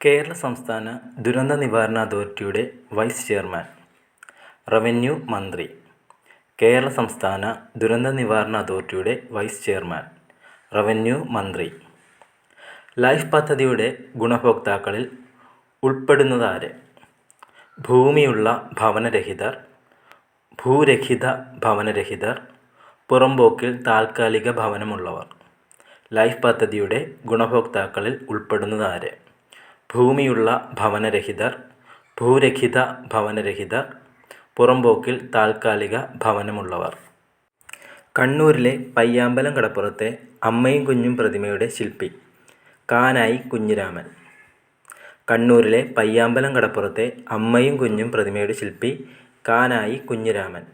കേരള സംസ്ഥാന ദുരന്ത നിവാരണ അതോറിറ്റിയുടെ വൈസ് ചെയർമാൻ. റവന്യൂ മന്ത്രി. കേരള സംസ്ഥാന ദുരന്ത നിവാരണ അതോറിറ്റിയുടെ വൈസ് ചെയർമാൻ. റവന്യൂ മന്ത്രി. ലൈഫ് പദ്ധതിയുടെ ഗുണഭോക്താക്കളിൽ ഉൾപ്പെടുന്നതാര്? ഭൂമിയുള്ള ഭവനരഹിതർ, ഭൂരഹിത ഭവനരഹിതർ, പുറമ്പോക്കിൽ താൽക്കാലിക ഭവനമുള്ളവർ. ലൈഫ് പദ്ധതിയുടെ ഗുണഭോക്താക്കളിൽ ഉൾപ്പെടുന്നതാര്? ഭൂമിയുള്ള ഭവനരഹിതർ, ഭൂരഹിത ഭവനരഹിതർ, പുറമ്പോക്കിൽ താൽക്കാലിക ഭവനമുള്ളവർ. കണ്ണൂരിലെ പയ്യാമ്പലം കടപ്പുറത്തെ അമ്മയും കുഞ്ഞും പ്രതിമയുടെ ശില്പി കാനായി കുഞ്ഞിരാമൻ. കണ്ണൂരിലെ പയ്യാമ്പലം കടപ്പുറത്തെ അമ്മയും കുഞ്ഞും പ്രതിമയുടെ ശില്പി കാനായി കുഞ്ഞിരാമൻ.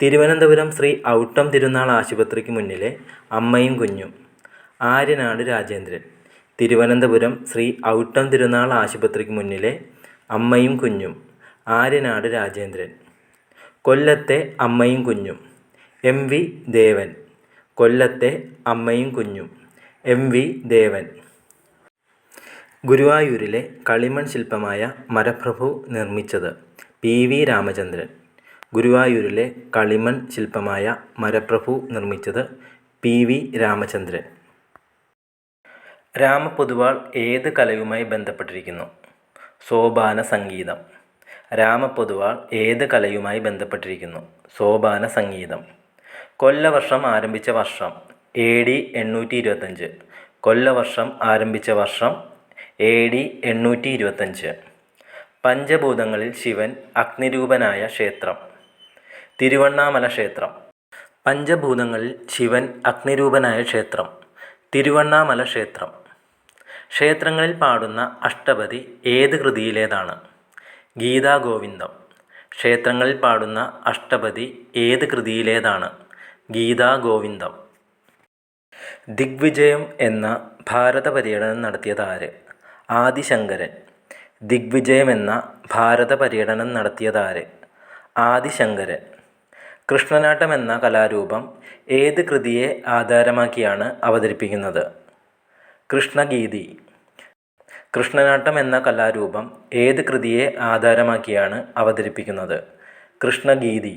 തിരുവനന്തപുരം ശ്രീ ഔട്ടം തിരുനാൾ ആശുപത്രിക്ക് മുന്നിലെ അമ്മയും കുഞ്ഞും ആര്യനാട് രാജേന്ദ്രൻ. തിരുവനന്തപുരം ശ്രീ ഔട്ടം തിരുനാൾ ആശുപത്രിക്ക് മുന്നിലെ അമ്മയും കുഞ്ഞും ആര്യനാട് രാജേന്ദ്രൻ. കൊല്ലത്തെ അമ്മയും കുഞ്ഞും MV ദേവൻ. കൊല്ലത്തെ അമ്മയും കുഞ്ഞും MV ദേവൻ. ഗുരുവായൂരിലെ കളിമൺ ശില്പമായ മരപ്രഭു നിർമ്മിച്ചത് PV രാമചന്ദ്രൻ. ഗുരുവായൂരിലെ കളിമൺ ശില്പമായ മരപ്രഭു നിർമ്മിച്ചത് PV രാമചന്ദ്രൻ. രാമപൊതുവാൾ ഏത് കലയുമായി ബന്ധപ്പെട്ടിരിക്കുന്നു? സോപാന സംഗീതം. രാമപൊതുവാൾ ഏത് കലയുമായി ബന്ധപ്പെട്ടിരിക്കുന്നു? സോപാന സംഗീതം. കൊല്ലവർഷം ആരംഭിച്ച വർഷം AD 825. കൊല്ലവർഷം ആരംഭിച്ച വർഷം AD 825. പഞ്ചഭൂതങ്ങളിൽ ശിവൻ അഗ്നിരൂപനായ ക്ഷേത്രം തിരുവണ്ണാമല ക്ഷേത്രം. പഞ്ചഭൂതങ്ങളിൽ ശിവൻ അഗ്നിരൂപനായ ക്ഷേത്രം തിരുവണ്ണാമല ക്ഷേത്രം. ക്ഷേത്രങ്ങളിൽ പാടുന്ന അഷ്ടപതി ഏത് കൃതിയിലേതാണ്? ഗീതാഗോവിന്ദം. ക്ഷേത്രങ്ങളിൽ പാടുന്ന അഷ്ടപതി ഏത് കൃതിയിലേതാണ്? ഗീതാഗോവിന്ദം. ദിഗ്വിജയം എന്ന ഭാരത പര്യടനം നടത്തിയതാര്? ആദിശങ്കരൻ. ദിഗ്വിജയം എന്ന ഭാരത പര്യടനം നടത്തിയതാര്? ആദിശങ്കരൻ. കൃഷ്ണനാട്ടം എന്ന കലാരൂപം ഏത് കൃതിയെ ആധാരമാക്കിയാണ് അവതരിപ്പിക്കുന്നത്? കൃഷ്ണഗീതി. കൃഷ്ണനാട്ടം എന്ന കലാരൂപം ഏത് കൃതിയെ ആധാരമാക്കിയാണ് അവതരിപ്പിക്കുന്നത്? കൃഷ്ണഗീതി.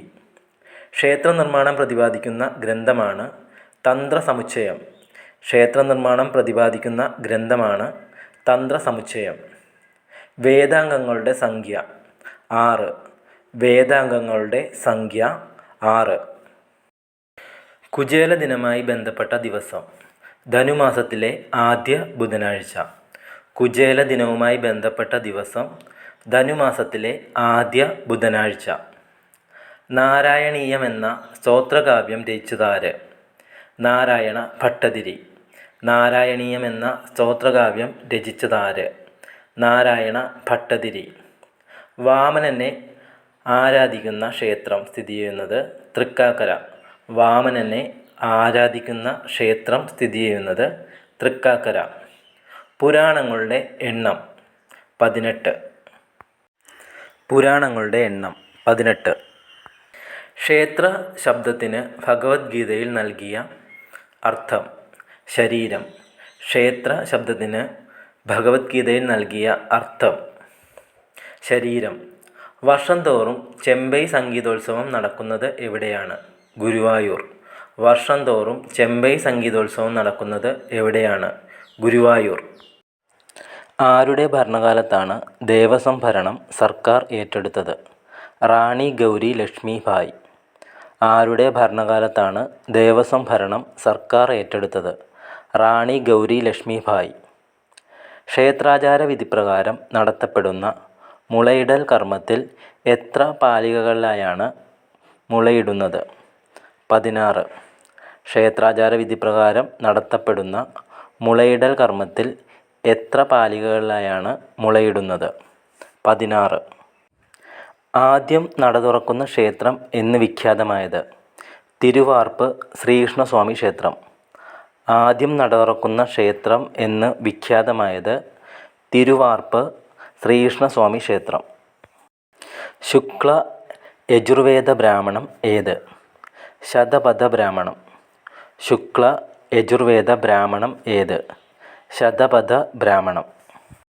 ക്ഷേത്രനിർമ്മാണം പ്രതിപാദിക്കുന്ന ഗ്രന്ഥമാണ് തന്ത്രസമുച്ചയം. ക്ഷേത്രനിർമ്മാണം പ്രതിപാദിക്കുന്ന ഗ്രന്ഥമാണ് തന്ത്രസമുച്ചയം. വേദാംഗങ്ങളുടെ സംഖ്യ 6. വേദാംഗങ്ങളുടെ സംഖ്യ 6. കുചേല ദിനമായി ബന്ധപ്പെട്ട ദിവസം ധനുമാസത്തിലെ ആദ്യ ബുധനാഴ്ച. കുചേല ദിനവുമായി ബന്ധപ്പെട്ട ദിവസം ധനുമാസത്തിലെ ആദ്യ ബുധനാഴ്ച. നാരായണീയം എന്ന സ്തോത്രകാവ്യം രചിച്ചതാര്? നാരായണ ഭട്ടതിരി. നാരായണീയം എന്ന സ്തോത്രകാവ്യം രചിച്ചതാര്? നാരായണ ഭട്ടതിരി. വാമനനെ ആരാധിക്കുന്ന ക്ഷേത്രം സ്ഥിതി ചെയ്യുന്നത് തൃക്കാക്കര. വാമനനെ ആരാധിക്കുന്ന ക്ഷേത്രം സ്ഥിതി ചെയ്യുന്നത് തൃക്കാക്കര. പുരാണങ്ങളുടെ എണ്ണം 18. പുരാണങ്ങളുടെ എണ്ണം 18. ക്ഷേത്ര ശബ്ദത്തിന് ഭഗവത്ഗീതയിൽ നൽകിയ അർത്ഥം ശരീരം. ക്ഷേത്ര ശബ്ദത്തിന് ഭഗവത്ഗീതയിൽ നൽകിയ അർത്ഥം ശരീരം. വർഷം തോറും ചെമ്പൈ സംഗീതോത്സവം നടക്കുന്നത് എവിടെയാണ്? ഗുരുവായൂർ. വർഷം തോറും ചെമ്പൈ സംഗീതോത്സവം നടക്കുന്നത് എവിടെയാണ്? ഗുരുവായൂർ. ആരുടെ ഭരണകാലത്താണ് ദേവസ്വം ഭരണം സർക്കാർ ഏറ്റെടുത്തത്? റാണി ഗൗരി ലക്ഷ്മിഭായ്. ആരുടെ ഭരണകാലത്താണ് ദേവസ്വം ഭരണം സർക്കാർ ഏറ്റെടുത്തത്? റാണി ഗൗരി ലക്ഷ്മിഭായ്. ക്ഷേത്രാചാര വിധിപ്രകാരം നടത്തപ്പെടുന്ന മുളയിടൽ കർമ്മത്തിൽ എത്ര പാലികകളിലായാണ് മുളയിടുന്നത്? 16. ക്ഷേത്രാചാര വിധിപ്രകാരം നടത്തപ്പെടുന്ന മുളയിടൽ കർമ്മത്തിൽ എത്ര പാലികകളിലായാണ് മുളയിടുന്നത്? 16. ആദ്യം നട തുറക്കുന്ന ക്ഷേത്രം എന്ന് വിഖ്യാതമായത്? തിരുവാർപ്പ് ശ്രീകൃഷ്ണസ്വാമി ക്ഷേത്രം. ആദ്യം നട തുറക്കുന്ന ക്ഷേത്രം എന്ന് വിഖ്യാതമായത് തിരുവാർപ്പ് ശ്രീകൃഷ്ണസ്വാമി ക്ഷേത്രം. ശുക്ല യജുർവേദ ബ്രാഹ്മണം ഏത്? ശതപഥ ബ്രാഹ്മണം. ശുക്ല യജുർവേദ ബ്രാഹ്മണം ഏത്? ശതപഥ ബ്രാഹ്മണം.